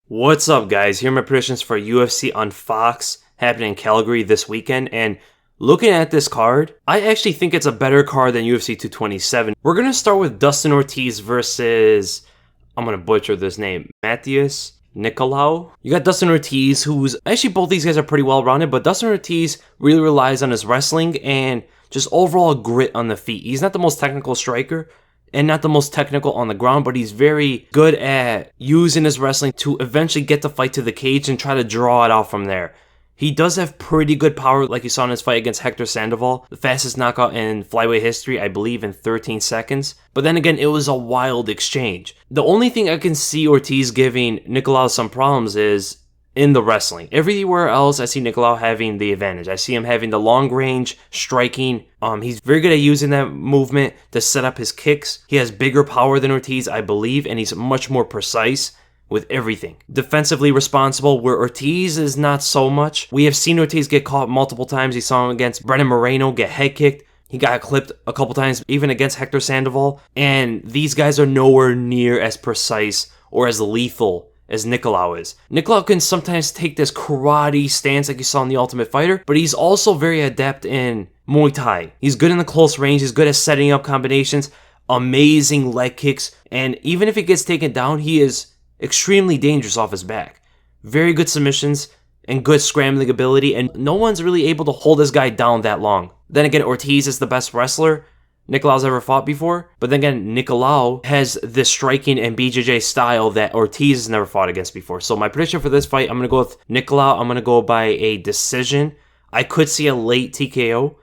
What's up, guys? Here are my predictions for UFC on Fox happening in Calgary this weekend. And looking at this card, I actually think it's a better card than UFC 227. We're going to start with Dustin Ortiz versus, I'm going to butcher this name, Matheus Nicolau. You got Dustin Ortiz, who's actually, both these guys are pretty well rounded, but Dustin Ortiz really relies on his wrestling and just overall grit on the feet. He's not the most technical striker and not the most technical on the ground, but he's very good at using his wrestling to eventually get the fight to the cage and try to draw it out from there. He does have pretty good power, like you saw in his fight against Hector Sandoval, the fastest knockout in flyweight history, I believe, in 13 seconds. But then again, it was a wild exchange. The only thing I can see Ortiz giving Nicolau some problems is in the wrestling. Everywhere else, I see Nicolau having the advantage. I see him having the long range striking. He's very good at using that movement to set up his kicks. He has bigger power than Ortiz, I believe, and he's much more precise with everything. Defensively responsible, where Ortiz is not so much. We have seen Ortiz get caught multiple times. You saw him against Brendan Moreno get head kicked. He got clipped a couple times, even against Hector Sandoval. And these guys are nowhere near as precise or as lethal as Nicolau is. Nicolau can sometimes take this karate stance like you saw in The Ultimate Fighter, but he's also very adept in Muay Thai. He's good in the close range, he's good at setting up combinations, amazing leg kicks, and even if he gets taken down, he is extremely dangerous off his back. Very good submissions and good scrambling ability, and no one's really able to hold this guy down that long. Then again, Ortiz is the best wrestler Nicolau's ever fought before, but then again, Nicolau has this striking and BJJ style that Ortiz has never fought against before. So my prediction for this fight, I'm going to go with Nicolau. I'm going to go by a decision. I could see a late TKO,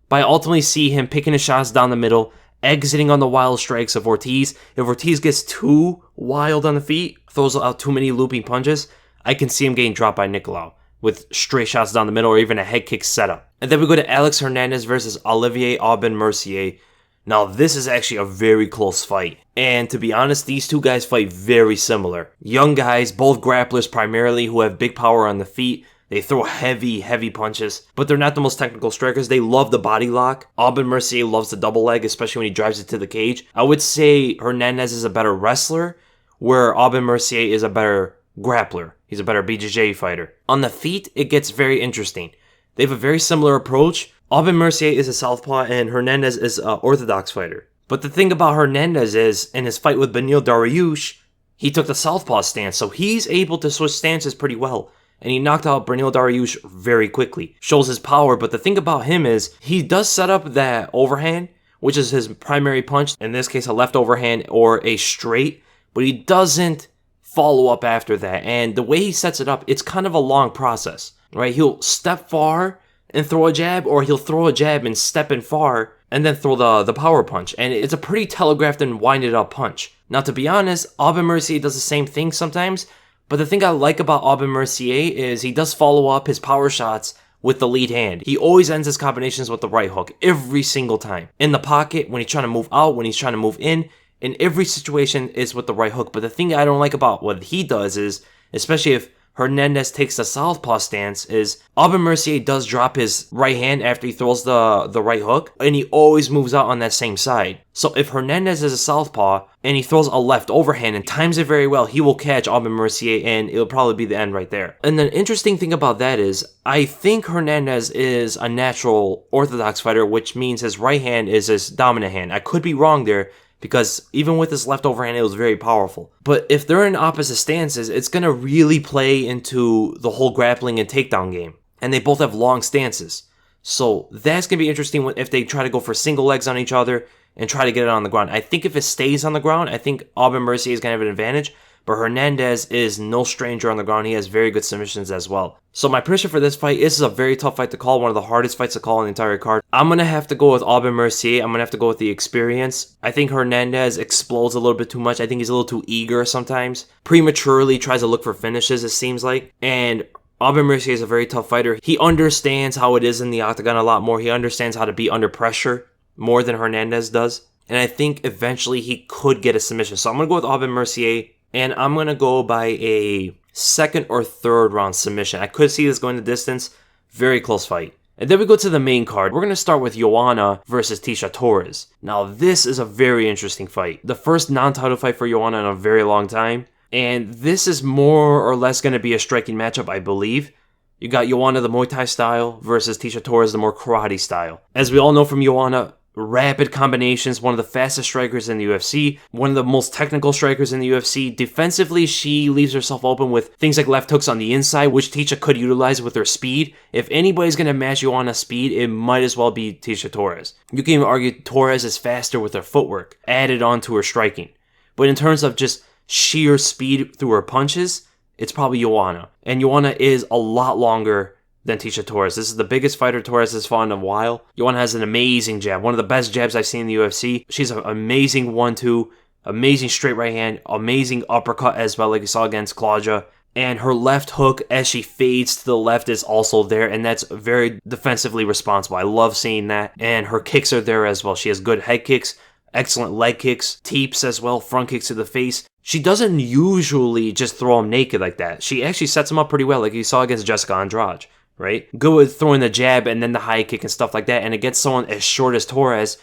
but I ultimately see him picking his shots down the middle, exiting on the wild strikes of Ortiz. If Ortiz gets too wild on the feet, throws out too many looping punches, I can see him getting dropped by Nicolau with straight shots down the middle or even a head kick setup. And then we go to Alex Hernandez versus Olivier Aubin Mercier. Now, this is actually a very close fight. And to be honest, these two guys fight very similar. Young guys, both grapplers primarily, who have big power on the feet. They throw heavy punches, but they're not the most technical strikers. They love the body lock. Aubin Mercier loves the double leg, especially when he drives it to the cage. I would say Hernandez is a better wrestler, where Aubin Mercier is a better grappler. He's a better BJJ fighter. On the feet, it gets very interesting. They have a very similar approach. Aubin Mercier is a southpaw and Hernandez is an orthodox fighter. But the thing about Hernandez is, in his fight with Beneil Dariush, he took the southpaw stance, so he's able to switch stances pretty well. And he knocked out Beneil Dariush very quickly. Shows his power, but the thing about him is, he does set up that overhand, which is his primary punch, in this case a left overhand or a straight, but he doesn't follow up after that. And the way he sets it up, it's kind of a long process, right? He'll step far and throw a jab, or he'll throw a jab and step in far and then throw the power punch. And it's a pretty telegraphed and winded up punch. Now, to be honest, Aubin Mercier does the same thing sometimes, but the thing I like about Aubin Mercier is he does follow up his power shots with the lead hand. He always ends his combinations with the right hook every single time. In the pocket, when he's trying to move out, when he's trying to move in every situation is with the right hook. But the thing I don't like about what he does is, especially if Hernandez takes the southpaw stance, is Aubin Mercier does drop his right hand after he throws the right hook, and he always moves out on that same side. So if Hernandez is a southpaw and he throws a left overhand and times it very well, he will catch Aubin Mercier and it'll probably be the end right there. And the interesting thing about that is, I think Hernandez is a natural orthodox fighter, which means his right hand is his dominant hand. I could be wrong there, because even with his left overhand, it was very powerful. But if they're in opposite stances, it's going to really play into the whole grappling and takedown game. And they both have long stances. So that's going to be interesting if they try to go for single legs on each other and try to get it on the ground. I think if it stays on the ground, I think Aubin Mercier is going to have an advantage. But Hernandez is no stranger on the ground. He has very good submissions as well. So my prediction for this fight, this is a very tough fight to call. One of the hardest fights to call in the entire card. I'm going to have to go with Aubin Mercier. I'm going to have to go with the experience. I think Hernandez explodes a little bit too much. I think he's a little too eager sometimes. Prematurely tries to look for finishes, it seems like. And Aubin Mercier is a very tough fighter. He understands how it is in the octagon a lot more. He understands how to be under pressure more than Hernandez does. And I think eventually he could get a submission. So I'm going to go with Aubin Mercier. And I'm going to go by a second or third round submission. I could see this going the distance. Very close fight. And then we go to the main card. We're going to start with Joanna versus Tecia Torres. Now, this is a very interesting fight. The first non-title fight for Joanna in a very long time. And this is more or less going to be a striking matchup, I believe. You got Joanna, the Muay Thai style, versus Tecia Torres, the more karate style. As we all know from Joanna, rapid combinations, one of the fastest strikers in the UFC, one of the most technical strikers in the UFC. Defensively, she leaves herself open with things like left hooks on the inside, which Tecia could utilize with her speed. If anybody's going to match Joanna's speed, it might as well be Tecia Torres. You can even argue Torres is faster with her footwork, added on to her striking. But in terms of just sheer speed through her punches, it's probably Joanna. And Joanna is a lot longer than Tecia Torres. This is the biggest fighter Torres has fought in a while. Joanna has an amazing jab, one of the best jabs I've seen in the UFC. She's an amazing 1-2, amazing straight right hand, amazing uppercut as well, like you saw against Claudia. And her left hook as she fades to the left is also there, and that's very defensively responsible. I love seeing that. And her kicks are there as well. She has good head kicks, excellent leg kicks, teeps as well, front kicks to the face. She doesn't usually just throw them naked like that. She actually sets them up pretty well, like you saw against Jessica Andrade, right? Good with throwing the jab and then the high kick and stuff like that. And against someone as short as Torres,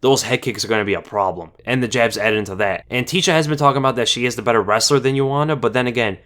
those head kicks are going to be a problem. And the jab's added into that. And Tecia has been talking about that she is the better wrestler than Joanna, but then again,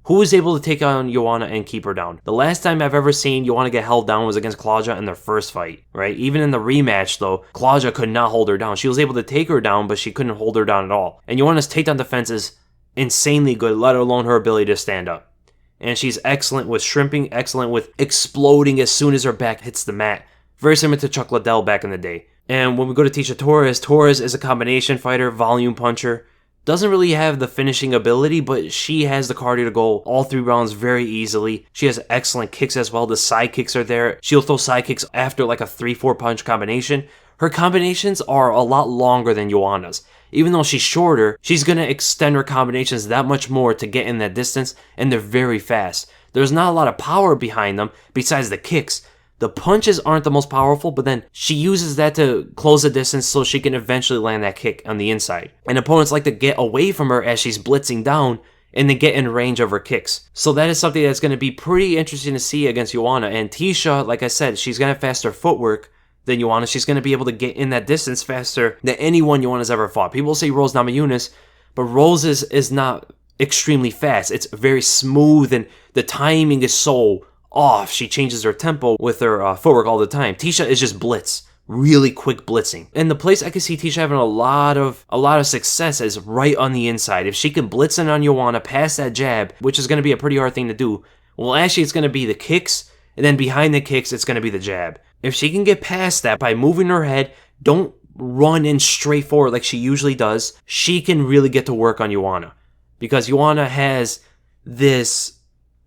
who was able to take on Joanna and keep her down? The last time I've ever seen Joanna get held down was against Claudia in their first fight, right? Even in the rematch, though, Claudia could not hold her down. She was able to take her down, but she couldn't hold her down at all. And Joanna's takedown defense is insanely good, let alone her ability to stand up. And she's excellent with shrimping, excellent with exploding as soon as her back hits the mat. Very similar to Chuck Liddell back in the day. And when we go to Tecia Torres, Torres is a combination fighter, volume puncher. Doesn't really have the finishing ability, but she has the cardio to go all 3 rounds very easily. She has excellent kicks as well. The side kicks are there. She'll throw side kicks after like a 3-4 punch combination. Her combinations are a lot longer than Joanna's. Even though she's shorter, she's going to extend her combinations that much more to get in that distance, and they're very fast. There's not a lot of power behind them besides the kicks. The punches aren't the most powerful, but then she uses that to close the distance so she can eventually land that kick on the inside. And opponents like to get away from her as she's blitzing down and then get in range of her kicks. So that is something that's going to be pretty interesting to see against Joanna. And Tecia, like I said, she's going to have faster footwork than Joanna. She's going to be able to get in that distance faster than anyone Joanna's ever fought. People say Rose Namajunas, but Rose is not extremely fast. It's very smooth, and the timing is so off. She changes her tempo with her footwork all the time. Tecia is just blitz, really quick blitzing. And the place I can see Tecia having a lot of success is right on the inside. If she can blitz in on Joanna past that jab, which is going to be a pretty hard thing to do, well, actually it's going to be the kicks, and then behind the kicks it's going to be the jab. If she can get past that by moving her head, don't run in straight forward like she usually does, she can really get to work on Joanna. Because Joanna has this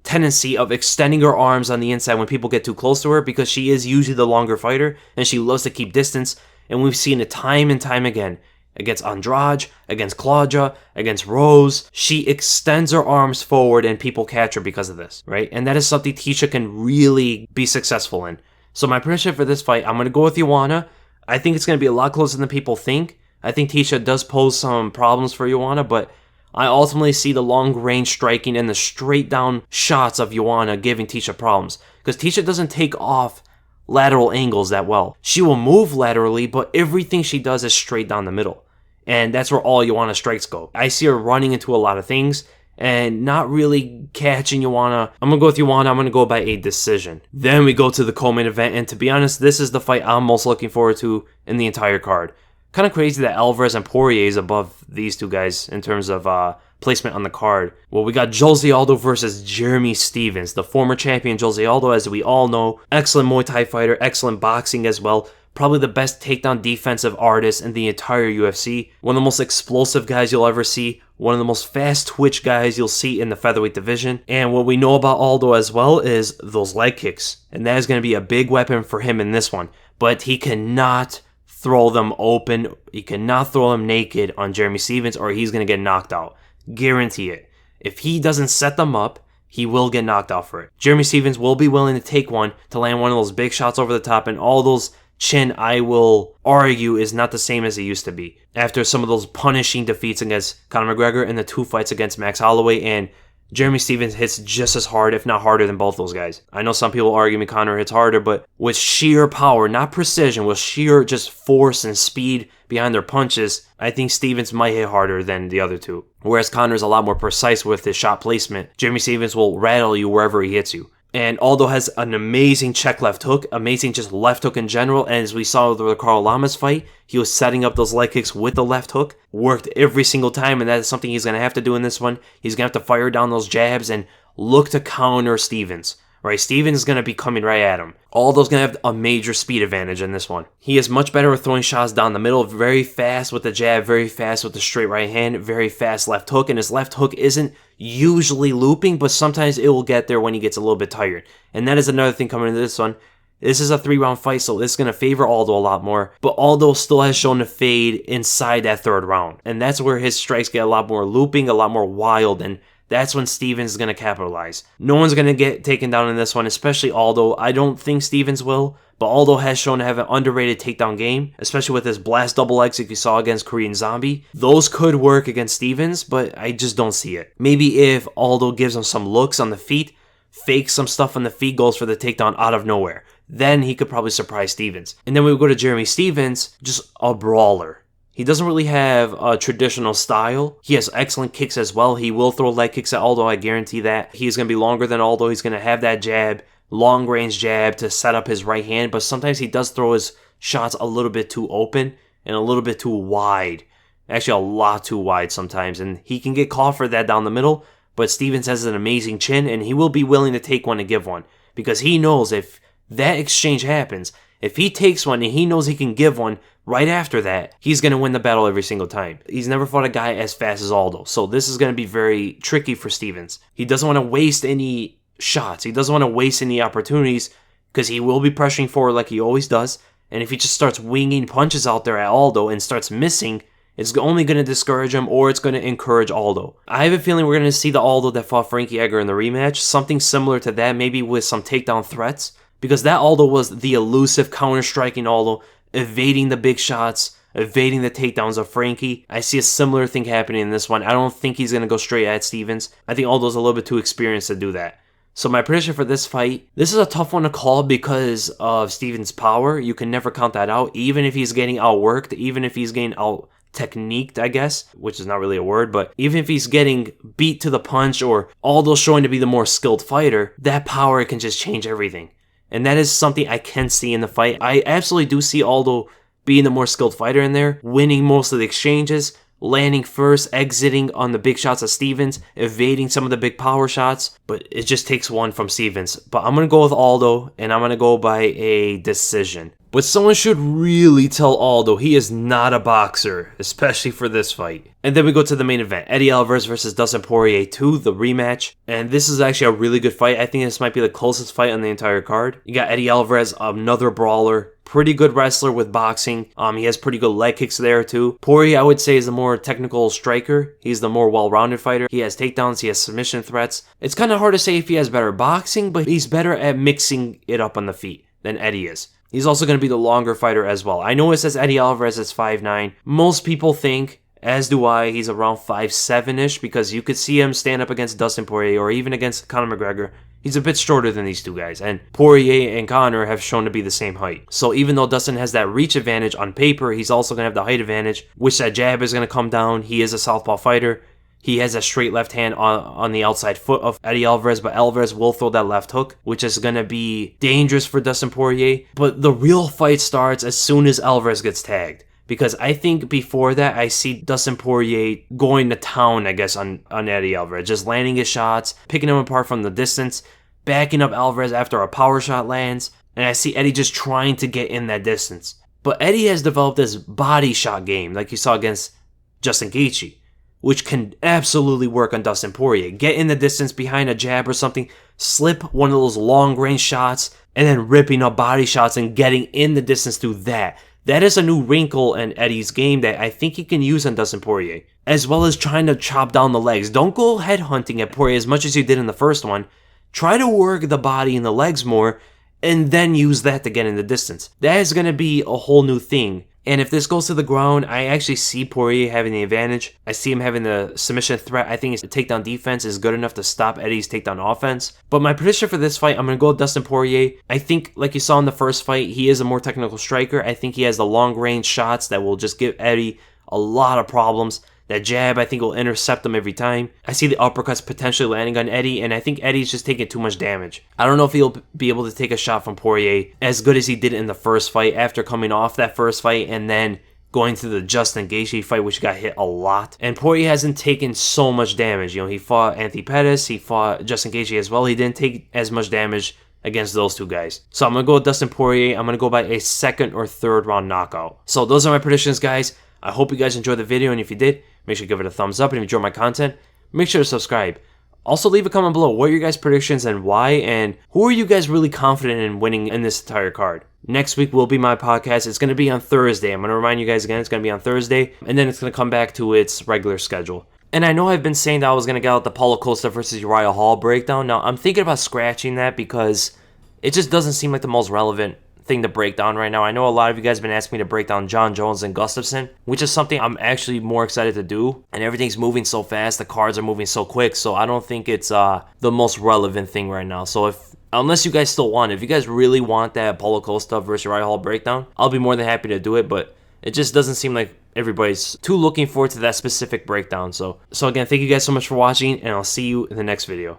tendency of extending her arms on the inside when people get too close to her, because she is usually the longer fighter and she loves to keep distance, and we've seen it time and time again against Andrade, against Claudia, against Rose. She extends her arms forward and people catch her because of this, right? And that is something Tecia can really be successful in. So my prediction for this fight, I'm going to go with Joanna. I think it's going to be a lot closer than people think. I think Tecia does pose some problems for Joanna, but I ultimately see the long-range striking and the straight-down shots of Joanna giving Tecia problems. Because Tecia doesn't take off lateral angles that well. She will move laterally, but everything she does is straight down the middle. And that's where all Joanna's strikes go. I see her running into a lot of things and not really catching Joanna. I'm going to go with Joanna. I'm going to go by a decision. Then we go to the co-main event, and to be honest, this is the fight I'm most looking forward to in the entire card. Kind of crazy that Alvarez and Poirier is above these two guys in terms of placement on the card. Well, we got Jolzi Aldo versus Jeremy Stephens, the former champion Jolzi Aldo, as we all know. Excellent Muay Thai fighter, excellent boxing as well. Probably the best takedown defensive artist in the entire UFC. One of the most explosive guys you'll ever see. One of the most fast twitch guys you'll see in the featherweight division. And what we know about Aldo as well is those leg kicks. And that is going to be a big weapon for him in this one. But he cannot throw them open. He cannot throw them naked on Jeremy Stephens, or he's going to get knocked out. Guarantee it. If he doesn't set them up, he will get knocked out for it. Jeremy Stephens will be willing to take one to land one of those big shots over the top, and all those chin, I will argue, is not the same as it used to be. After some of those punishing defeats against Conor McGregor and the 2 fights against Max Holloway and Jeremy Stephens hits just as hard, if not harder, than both those guys. I know some people argue me Conor hits harder, but with sheer power, not precision, with sheer just force and speed behind their punches, I think Stephens might hit harder than the other two. Whereas Conor's a lot more precise with his shot placement. Jeremy Stephens will rattle you wherever he hits you. And Aldo has an amazing check left hook, amazing just left hook in general, and as we saw with the Carl Lamas fight, he was setting up those leg kicks with the left hook, worked every single time, and that is something he's going to have to do in this one. He's going to have to fire down those jabs and look to counter Stephens. Right, Stephens is going to be coming right at him. Aldo's going to have a major speed advantage in this one. He is much better with throwing shots down the middle, very fast with the jab, very fast with the straight right hand, very fast left hook, and his left hook isn't usually looping, but sometimes it will get there when he gets a little bit tired. And that is another thing coming into this one. This is a 3-round fight, so this is going to favor Aldo a lot more, but Aldo still has shown to fade inside that 3rd round. And that's where his strikes get a lot more looping, a lot more wild, and that's when Stephens is going to capitalize. No one's going to get taken down in this one, especially Aldo. I don't think Stephens will, but Aldo has shown to have an underrated takedown game, especially with his blast double legs like you saw against Korean Zombie. Those could work against Stephens, but I just don't see it. Maybe if Aldo gives him some looks on the feet, fakes some stuff on the feet, goes for the takedown out of nowhere, then he could probably surprise Stephens. And then we go to Jeremy Stephens, just a brawler. He doesn't really have a traditional style. He has excellent kicks as well. He will throw leg kicks at Aldo, I guarantee that. He's going to be longer than Aldo. He's going to have that jab, long range jab to set up his right hand, but sometimes he does throw his shots a little bit too open and a little bit too wide. Actually, a lot too wide sometimes, and he can get caught for that down the middle, but Stephens has an amazing chin, and he will be willing to take one and give one, because he knows if that exchange happens, if he takes one and he knows he can give one right after that, he's going to win the battle every single time. He's never fought a guy as fast as Aldo, so this is going to be very tricky for Stephens. He doesn't want to waste any shots. He doesn't want to waste any opportunities because he will be pressuring forward like he always does, and if he just starts winging punches out there at Aldo and starts missing, it's only going to discourage him or it's going to encourage Aldo. I have a feeling we're going to see the Aldo that fought Frankie Edgar in the rematch, something similar to that, maybe with some takedown threats, because that Aldo was the elusive counter-striking Aldo, evading the big shots, evading the takedowns of Frankie. I see a similar thing happening in this one. I don't think he's going to go straight at Stephens. I think Aldo's a little bit too experienced to do that. So my prediction for this fight, this is a tough one to call because of Stephens' power. You can never count that out, even if he's getting outworked, even if he's getting out-techniqued, I guess, which is not really a word, but even if he's getting beat to the punch or Aldo's showing to be the more skilled fighter, that power can just change everything. And that is something I can see in the fight. I absolutely do see Aldo being the more skilled fighter in there, winning most of the exchanges, landing first, exiting on the big shots of Stephens, evading some of the big power shots, but it just takes one from Stephens. But I'm going to go with Aldo, and I'm going to go by a decision. But someone should really tell Aldo he is not a boxer, especially for this fight. And then we go to the main event, Eddie Alvarez versus Dustin Poirier 2, the rematch. And this is actually a really good fight. I think this might be the closest fight on the entire card. You got Eddie Alvarez, another brawler, pretty good wrestler with boxing. He has pretty good leg kicks there too. Poirier, I would say, is the more technical striker. He's the more well-rounded fighter. He has takedowns, he has submission threats. It's kind of hard to say if he has better boxing, but he's better at mixing it up on the feet than Eddie is. He's also going to be the longer fighter as well. I know it says Eddie Alvarez is 5'9". Most people think, as do I, he's around 5'7"-ish because you could see him stand up against Dustin Poirier or even against Conor McGregor. He's a bit shorter than these two guys, and Poirier and Conor have shown to be the same height. So even though Dustin has that reach advantage on paper, he's also going to have the height advantage, which that jab is going to come down. He is a southpaw fighter. He has a straight left hand on the outside foot of Eddie Alvarez, but Alvarez will throw that left hook, which is going to be dangerous for Dustin Poirier. But the real fight starts as soon as Alvarez gets tagged. Because I think before that, I see Dustin Poirier going to town, I guess, on Eddie Alvarez. Just landing his shots, picking him apart from the distance, backing up Alvarez after a power shot lands. And I see Eddie just trying to get in that distance. But Eddie has developed this body shot game, like you saw against Justin Gaethje, which can absolutely work on Dustin Poirier. Get in the distance behind a jab or something, slip one of those long-range shots, and then ripping up body shots and getting in the distance through that. That is a new wrinkle in Eddie's game that I think he can use on Dustin Poirier, as well as trying to chop down the legs. Don't go headhunting at Poirier as much as you did in the first one. Try to work the body and the legs more, and then use that to get in the distance. That is going to be a whole new thing. And if this goes to the ground, I actually see Poirier having the advantage. I see him having the submission threat. I think his takedown defense is good enough to stop Eddie's takedown offense. But my prediction for this fight, I'm going to go with Dustin Poirier. I think, like you saw in the first fight, he is a more technical striker. I think he has the long-range shots that will just give Eddie a lot of problems. That jab, I think, will intercept him every time. I see the uppercuts potentially landing on Eddie, and I think Eddie's just taking too much damage. I don't know if he'll be able to take a shot from Poirier as good as he did in the first fight after coming off that first fight and then going to the Justin Gaethje fight, which got hit a lot. And Poirier hasn't taken so much damage. You know, he fought Anthony Pettis, he fought Justin Gaethje as well. He didn't take as much damage against those two guys. So I'm going to go with Dustin Poirier. I'm going to go by a second or third round knockout. So those are my predictions, guys. I hope you guys enjoyed the video, and if you did, make sure to give it a thumbs up, and if you enjoyed my content, make sure to subscribe. Also, leave a comment below. What are your guys' predictions and why, and who are you guys really confident in winning in this entire card? Next week will be my podcast. It's going to be on Thursday. I'm going to remind you guys again, it's going to be on Thursday, and then it's going to come back to its regular schedule. And I know I've been saying that I was going to get out the Paulo Costa versus Uriah Hall breakdown. Now, I'm thinking about scratching that because it just doesn't seem like the most relevant thing to break down right now. I know a lot of you guys have been asking me to break down John Jones and Gustafsson, which is something I'm actually more excited to do. And everything's moving so fast, the cards are moving so quick, so I don't think it's the most relevant thing right now. So unless you guys still want it, if you guys really want that Paulo Costa versus Uriah Hall breakdown, I'll be more than happy to do it, but it just doesn't seem like everybody's too looking forward to that specific breakdown. So again, thank you guys so much for watching, and I'll see you in the next video.